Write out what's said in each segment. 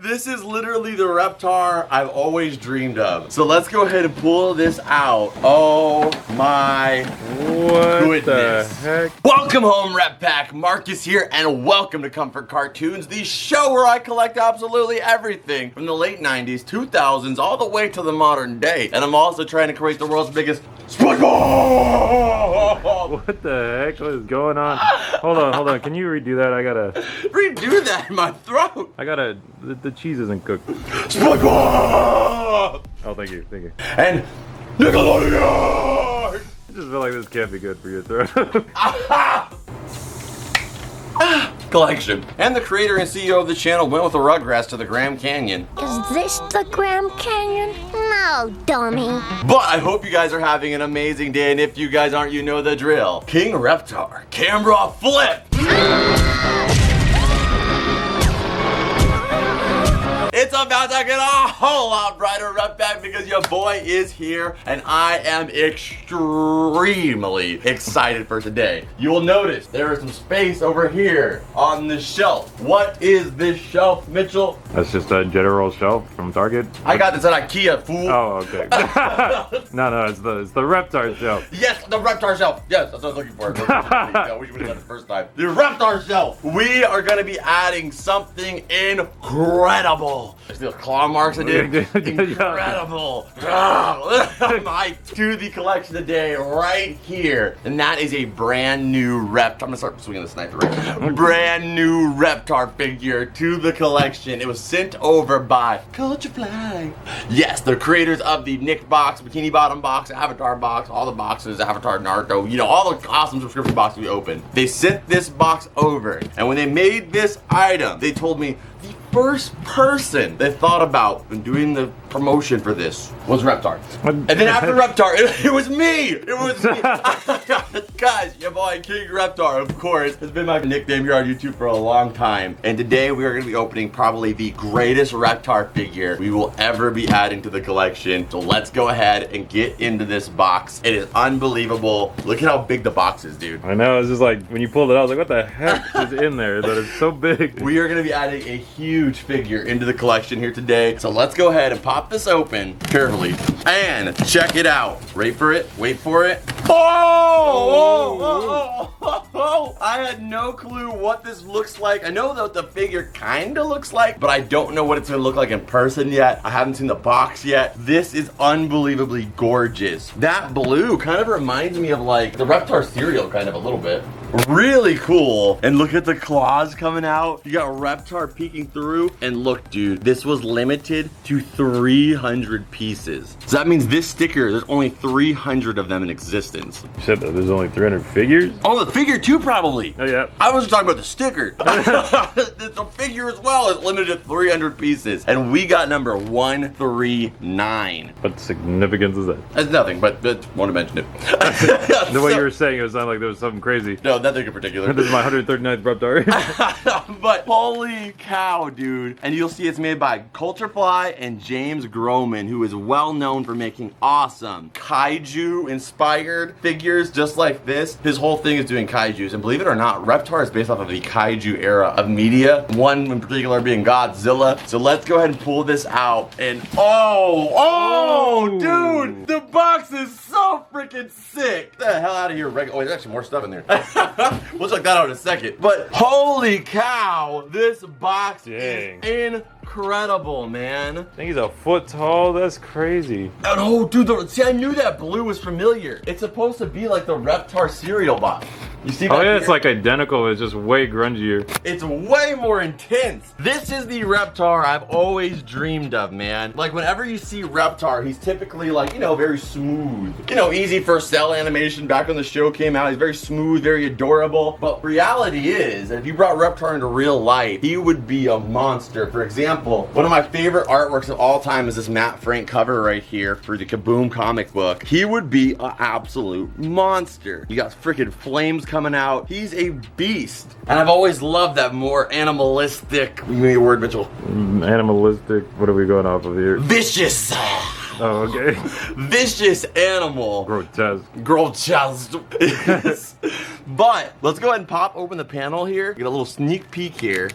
This is literally the Reptar I've always dreamed of. So let's go ahead and pull this out. Oh my goodness. The heck? Welcome home, Rep Pack. Marcus here, and welcome to Comfort Cartoons, the show where I collect absolutely everything from the late 90s, 2000s, all the way to the modern day. And I'm also trying to create the world's biggest Spongebob! What the heck? What is going on? Hold on. Can you redo that? I gotta redo that in my throat. The cheese isn't cooked. Spongebob! Oh, thank you. And Nickelodeon! I just feel like this can't be good for your throat. Collection. And the creator and CEO of the channel went with the Rugrats to the Grand Canyon. Is this the Grand Canyon? No, dummy. But I hope you guys are having an amazing day, and if you guys aren't, you know the drill. King Reptar, camera flip! It's about to get a whole lot brighter, Rep Pack, because your boy is here, and I am extremely excited for today. You will notice there is some space over here on the shelf. What is this shelf, Mitchell? That's just a general shelf from Target. I got this at IKEA, fool. Oh, okay. No, it's the Reptar shelf. Yes, the Reptar shelf. Yes, that's what I was looking for. No, we should have done it the first time. The Reptar shelf. We are going to be adding something incredible. See the claw marks I did? Incredible. To the collection today, right here. And that is a brand new Reptar. I'm going to start swinging the sniper right. Brand new Reptar figure to the collection. It was sent over by Culture Fly. Yes, the creators of the Nick box, Bikini Bottom box, Avatar box, all the boxes, Avatar, Naruto, you know, all the awesome subscription boxes we opened. They sent this box over. And when they made this item, they told me the first person they thought about when doing the promotion for this was Reptar. And then after Reptar, it was me! It was me! Guys, your boy King Reptar, of course, has been my nickname here on YouTube for a long time. And today we are going to be opening probably the greatest Reptar figure we will ever be adding to the collection. So let's go ahead and get into this box. It is unbelievable. Look at how big the box is, dude. I know, it's just like, when you pulled it out, I was like, what the heck is in there that is so big? We are going to be adding a huge figure into the collection here today. So let's go ahead and pop this open carefully and check it out. Wait for it. Oh! I had no clue what this looks like. I know what the figure kind of looks like, but I don't know what it's going to look like in person yet. I haven't seen the box yet. This is unbelievably gorgeous. That blue kind of reminds me of like the Reptar cereal kind of a little bit. Really cool. And look at the claws coming out. You got Reptar peeking through. And look, dude, this was limited to 300 pieces. So that means this sticker, there's only 300 of them in existence. You said that there's only 300 figures? Oh, the figure too, probably. Oh, yeah. I wasn't talking about the sticker. The figure as well is limited to 300 pieces. And we got number 139. What significance is that? That's nothing, but want to mention it. The way you were saying it sounded like there was something crazy. No, nothing in particular. This is my 139th Reptar. But holy cow, dude. And you'll see it's made by Culture Fly and James Groman, who is well known for making awesome kaiju inspired figures just like this. His whole thing is doing kaijus, and believe it or not, Reptar is based off of the kaiju era of media, one in particular being Godzilla. So let's go ahead and pull this out. And dude, the box is so freaking sick. Get the hell out of here. Oh, there's actually more stuff in there. We'll check that out in a second. But holy cow, this box is incredible, man. I think he's a foot tall. That's crazy. And oh, dude, see, I knew that blue was familiar. It's supposed to be like the Reptar cereal box. You see that? Oh yeah, here? it's like identical. It's just way grungier. It's way more intense. This is the Reptar I've always dreamed of, man. Like whenever you see Reptar, he's typically like, you know, very smooth. You know, easy for cell animation back when the show came out. He's very smooth, very adorable. But reality is, if you brought Reptar into real life, he would be a monster. For example, one of my favorite artworks of all time is this Matt Frank cover right here for the Kaboom comic book. He would be an absolute monster. You got freaking flames coming out. He's a beast. And I've always loved that more animalistic, give me a word, Mitchell. Animalistic, what are we going off of here? Vicious. Oh, okay. Vicious animal. Grotesque. Grotesque. But let's go ahead and pop open the panel here. Get a little sneak peek here.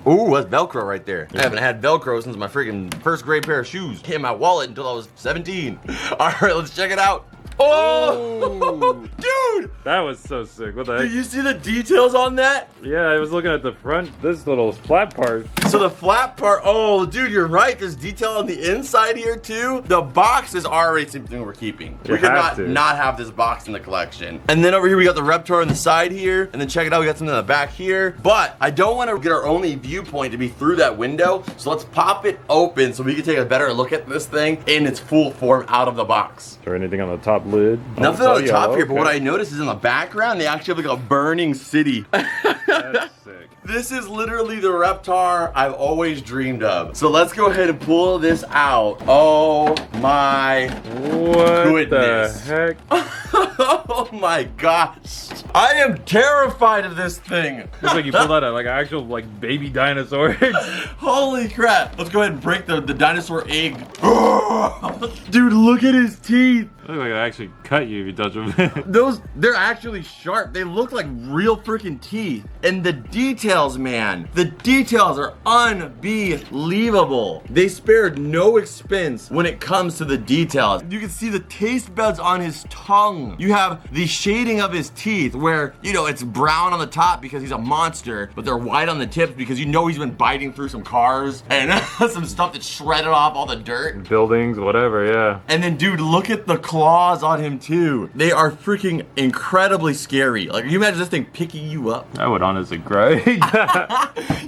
Ooh, that's Velcro right there. I haven't had Velcro since my freaking first grade pair of shoes. In my wallet until I was 17. All right, let's check it out. Oh, dude! That was so sick. What the heck? Did you see the details on that? Yeah, I was looking at the front, this little flat part. So the flat part, oh, dude, you're right. There's detail on the inside here too. The box is already something we're keeping. We could not have this box in the collection. And then over here we got the Reptar on the side here. And then check it out, we got something in the back here. But I don't want to get our only viewpoint to be through that window. So let's pop it open so we can take a better look at this thing in its full form out of the box. Is there anything on the top lid? Nothing on the top here, but okay. what I noticed is in the background, they actually have like a burning city. That's sick. This is literally the Reptar I've always dreamed of. So let's go ahead and pull this out. Oh my goodness. The heck? Oh my gosh. I am terrified of this thing. Looks like you pulled out like actual like baby dinosaurs. Holy crap. Let's go ahead and break the dinosaur egg. Dude, look at his teeth. Looks like it actually cut you if you touch them. They're actually sharp. They look like real freaking teeth. And the details, man, the details are unbelievable. They spared no expense when it comes to the details. You can see the taste buds on his tongue. You have the shading of his teeth where, you know, it's brown on the top because he's a monster, but they're white on the tips because you know he's been biting through some cars and some stuff that shredded off all the dirt. Buildings, whatever, yeah. And then, dude, look at the claws on him too. They are freaking incredibly scary. Like, you imagine this thing picking you up? I would honestly cry.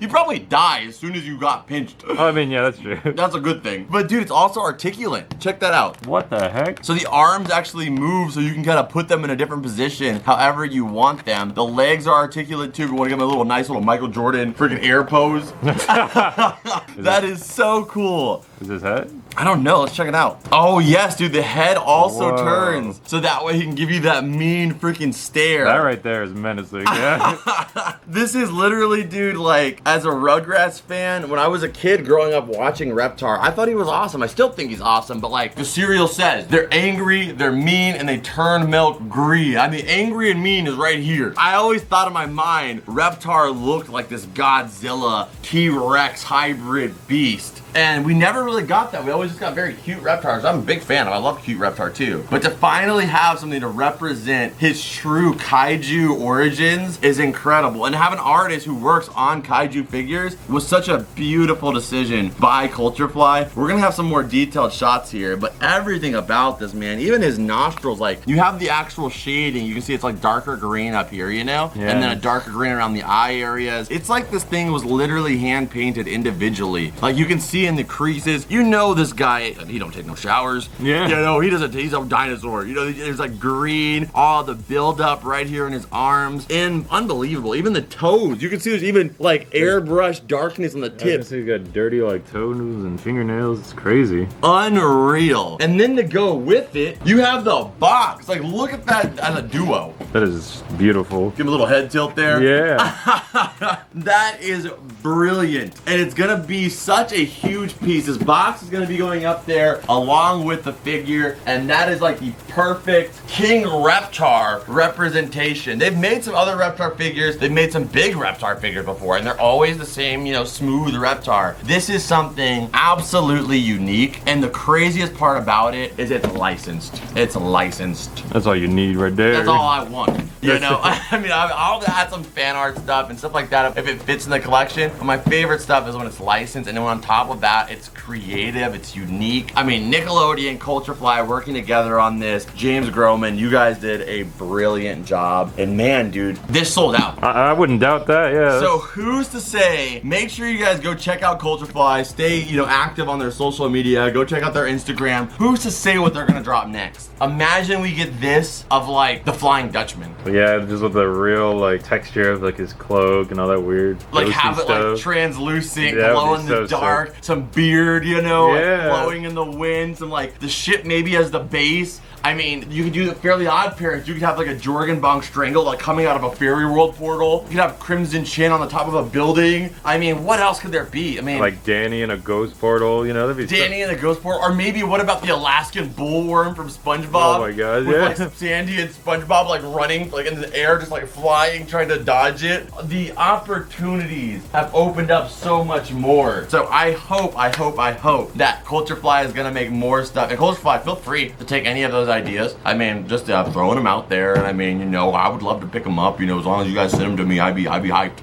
You probably die as soon as you got pinched. I mean, yeah, that's true. That's a good thing. But dude, it's also articulate. Check that out. What the heck? So the arms actually move so you can kind of put them in a different position however you want them. The legs are articulate too. If you want to give them a little nice little Michael Jordan freaking air pose. That is so cool. Is this head? I don't know. Let's check it out. Oh, yes, dude. The head also Whoa. turns. So that way he can give you that mean freaking stare. That right there is menacing, yeah. This is literally, dude, like, as a Rugrats fan, when I was a kid growing up watching Reptar, I thought he was awesome. I still think he's awesome, but like the cereal says, they're angry, they're mean, and they turn milk green. I mean, angry and mean is right here. I always thought in my mind, Reptar looked like this Godzilla T-Rex hybrid beast. And we never really got that. We always just got very cute Reptars. I'm a big fan of. I love cute Reptar too. But to finally have something to represent his true kaiju origins is incredible. And to have an artist who works on kaiju figures was such a beautiful decision by Culturefly. We're gonna have some more detailed shots here, but everything about this, man, even his nostrils, like, you have the actual shading. You can see it's like darker green up here, you know? Yeah. And then a darker green around the eye areas. It's like this thing was literally hand painted individually. Like, you can see in the creases, you know this guy, he don't take no showers. Yeah. You know, he doesn't, he's a dinosaur. You know, there's like green, all the buildup right here in his arms. And unbelievable. Even the toes, you can see there's even like airbrush darkness on the I can tips. see he's got dirty like toenails and fingernails. It's crazy. Unreal. And then to go with it, you have the box. Like, look at that as a duo. That is beautiful. Give him a little head tilt there. Yeah. That is brilliant. And it's gonna be such a huge piece. This box is gonna be going up there along with the figure, and that is like the perfect King Reptar representation. They've made some other Reptar figures. They've made some big Reptar figures before, and they're always the same, you know, smooth Reptar. This is something absolutely unique, and the craziest part about it is it's licensed. It's licensed. That's all you need right there. That's all I want. You know, I mean, I'll add some fan art stuff and stuff like that if it fits in the collection. But my favorite stuff is when it's licensed, and then on top of that, it's creative, it's unique. I mean, Nickelodeon, Culturefly working together on this. James Groman, you guys did a brilliant job. And man, dude, this sold out. I wouldn't doubt that, yeah. So who's to say, make sure you guys go check out Culturefly, stay, you know, active on their social media, go check out their Instagram. Who's to say what they're gonna drop next? Imagine we get this of like the Flying Dutchman. Yeah, just with the real like texture of like his cloak and all that weird Like ghosty have it stuff. like translucent, Yeah, glow it'd in be the so dark. sick. some beard, you know, Yeah. like flowing in the wind, some like the ship maybe as the base. I mean, you could do the Fairly Odd Parents. You could have like a Jorgen Bong Strangle like coming out of a fairy world portal. You could have Crimson Chin on the top of a building. I mean, what else could there be? I mean, Like Danny in a ghost portal, you know, that'd be Danny in the ghost portal, or maybe what about the Alaskan bullworm from SpongeBob? Oh my God, with yeah. like Sandy and SpongeBob like running like in the air, just like flying, trying to dodge it. The opportunities have opened up so much more. So I hope that Culturefly is gonna make more stuff. And Culturefly, feel free to take any of those ideas. I mean, just throwing them out there. And I mean, you know, I would love to pick them up. You know, as long as you guys send them to me, I'd be hyped.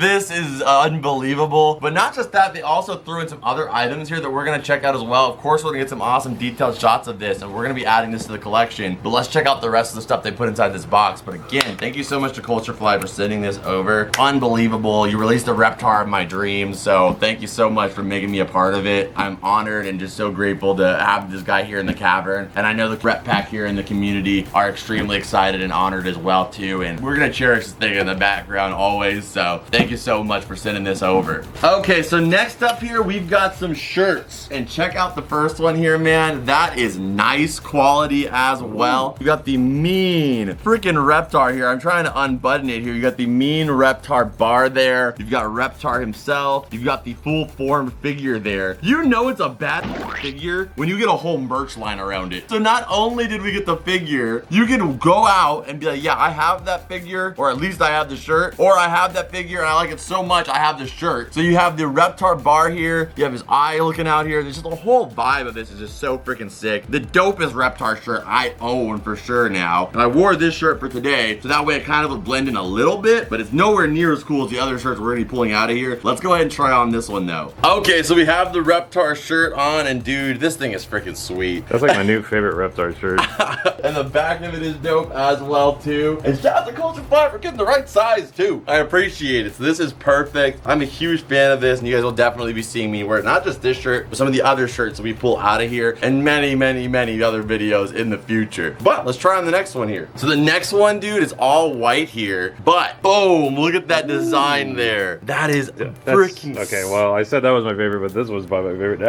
This is unbelievable. But not just that, they also threw in some other items here that we're gonna check out as well. Of course, we're gonna get some awesome detailed shots of this, and we're gonna be adding this to the collection. But let's check out the rest of the stuff they put inside this box. But again, thank you so much to Culturefly for sending this over. Unbelievable. You released a Reptar of my dreams, so thank you so much for making me a part of it. I'm honored and just so grateful to have this guy here in the cavern. And I know the Rep Pack here in the community are extremely excited and honored as well too. And we're gonna cherish this thing in the background always. So thank you so much for sending this over. Okay, so next up here, we've got some shirts. And check out the first one here, man. That is nice quality as well. You got the mean freaking Reptar here. I'm trying to unbutton it here. You got the mean Reptar bar there. You've got Reptar himself. You've got the full formed figure there. You know it's a bad figure when you get a whole merch line around it. So not only did we get the figure, you can go out and be like, yeah, I have that figure, or at least I have the shirt, or I have that figure and I like it so much I have the shirt. So you have the Reptar bar here. You have his eye looking out here. There's just a whole vibe of this is just so freaking sick. The dopest Reptar shirt I own for sure now. And I wore this shirt for today, so that way it kind of would blend in a little bit, but it's nowhere near as cool as the other shirts we're gonna be pulling out of here. Let's go ahead and try on this one though. Okay, so we have the Reptar shirt on, and dude, this thing is freaking sweet. That's like my new favorite Reptar shirt. And the back of it is dope as well too. And shout out to Culturefly for getting the right size too. I appreciate it. So this is perfect. I'm a huge fan of this, and you guys will definitely be seeing me wear not just this shirt, but some of the other shirts that we pull out of here, and many, many, many other videos in the future. But let's try on the next one here. So the next one, dude, is all white here, but boom, look at that design there. That is freaking okay. Well, I said that was my favorite, but this was probably my favorite now.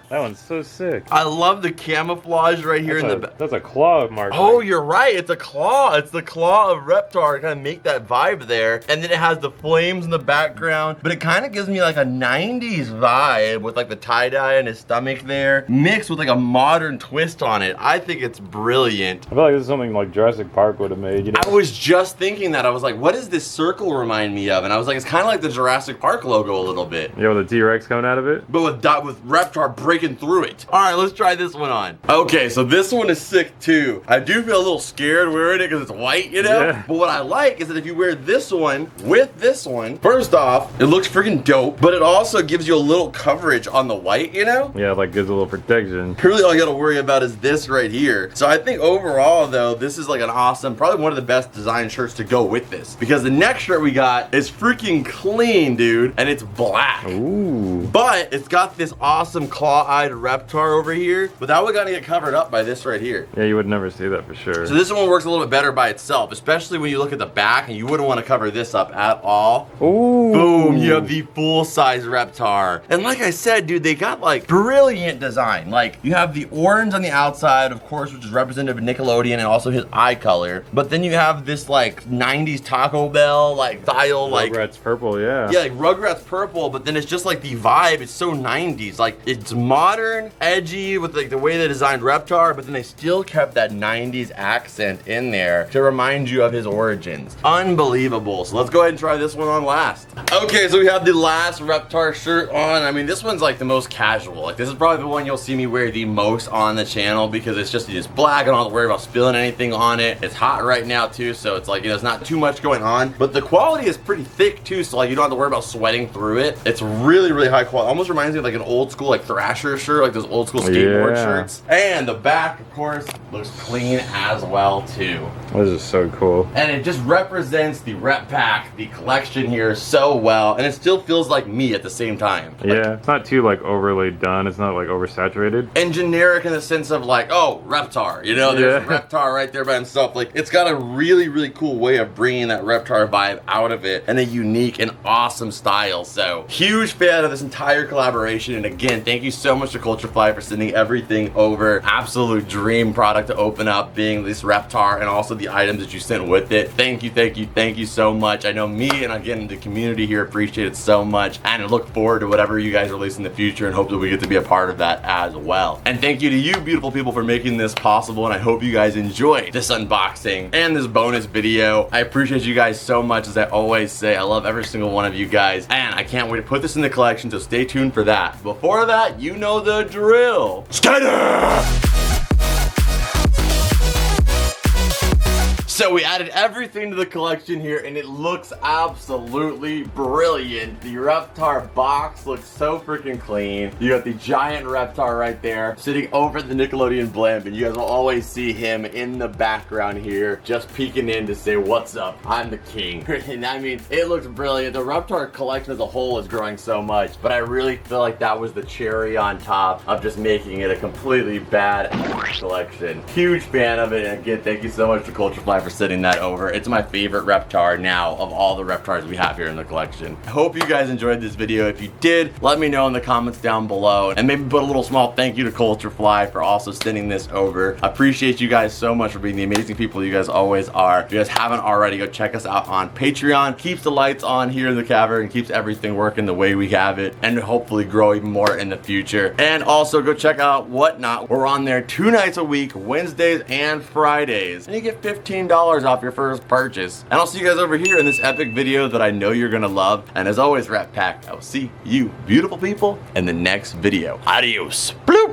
That one's so sick. I love the camouflage right here in the back. That's a claw mark. Oh, you're right. It's a claw. It's the claw of Reptar to kind of make that vibe there. And then it has the flames in the background. But it kind of gives me like a 90s vibe with like the tie-dye in his stomach there, mixed with like a modern twist on it. I think it's brilliant. I feel like this is something like Jurassic Park would have made, you know? I was just thinking that. I was like, what does this circle remind me of? And I was like, it's kind of like the Jurassic Park logo a little bit. Yeah, with the T-Rex coming out of it? But with Reptar breaking through it. All right, let's try this one on. Okay, so this one is sick too. I do feel a little scared wearing it because it's white, you know? Yeah. But what I like is that if you wear this one with this one, first off, it looks freaking dope, but it also gives you a little coverage on the white, you know? Yeah, like gives a little protection. Really all you gotta worry about is this right here. So I think overall though, this is like an awesome, probably one of the best design shirts to go with this. Because the next shirt we got is freaking clean, dude, and it's black. Ooh. But it's got this awesome claw-eyed Reptar over here, but that would gotta get covered up by this right here. Yeah, you would never see that for sure. So this one works a little bit better by itself, especially when you look at the back, and you wouldn't want to cover this up at all. Ooh. Boom, you have the full-size Reptar. And like I said, dude, they got like brilliant design. Like you have the orange on the outside, of course, which is representative of Nickelodeon and also his eye color. But then you have this like 90s Taco Bell like style, like Rugrats purple, yeah. yeah, like Rugrats purple, but then it's just like the vibe, it's so 90s. Like it's modern, edgy with like the way they designed Reptar, but then they still kept that 90s accent in there to remind you of his origins. Unbelievable. So let's go ahead and try this one on last. Okay, so we have the last Reptar shirt on. I mean, this one's like the most casual. Like this is probably the one you'll see me wear the most on the channel because it's just black. I don't have to worry about spilling anything on it. It's hot right now too, so it's like, you know, there's not too much going on, but the quality is pretty thick too, so like you don't have to worry about sweating through it. It's really, really high quality. Almost reminds me of like an old school like Thrasher shirt, like those old school skateboard shirts. And the back, of course, looks clean as well too. This is so cool. And it just represents the rep pack, the collection here so well, and it still feels like me at the same time. Yeah, it's not too like overly done. It's not like oversaturated. And generic in the sense of like, oh, Reptar, you know, there's Reptar right there by himself. Like, it's got a really, really cool way of bringing that Reptar vibe out of it and a unique and awesome style. So, huge fan of this entire collaboration. And again, thank you so much to Culturefly for sending everything over. Absolute dream product to open up, being this Reptar and also the items that you sent with it. Thank you, thank you, thank you so much. I know me and again the community here appreciate it so much, and I look forward to whatever you guys release in the future, and hope that we get to be a part of that as well. And thank you to you beautiful people for making this possible, and I hope you guys enjoyed this unboxing and this bonus video. I appreciate you guys so much. As I always say, I love every single one of you guys, and I can't wait to put this in the collection, so stay tuned for that. Before that, you know the drill. Scatter! So we added everything to the collection here, and it looks absolutely brilliant. The Reptar box looks so freaking clean. You got the giant Reptar right there sitting over the Nickelodeon blimp, and you guys will always see him in the background here just peeking in to say, what's up, I'm the king. And I mean, it looks brilliant. The Reptar collection as a whole is growing so much, but I really feel like that was the cherry on top of just making it a completely bad collection. Huge fan of it, and again, thank you so much to Culturefly for sending that over. It's my favorite Reptar now of all the Reptars we have here in the collection. I hope you guys enjoyed this video. If you did, let me know in the comments down below, and maybe put a little small thank you to Culturefly for also sending this over. I appreciate you guys so much for being the amazing people you guys always are. If you guys haven't already, go check us out on Patreon. Keeps the lights on here in the cavern and keeps everything working the way we have it, and hopefully grow even more in the future. And also go check out Whatnot. We're on there 2 nights a week, Wednesdays and Fridays, and you get $15 off your first purchase. And I'll see you guys over here in this epic video that I know you're gonna love. And as always, Rep Pack, I will see you beautiful people in the next video. Adios.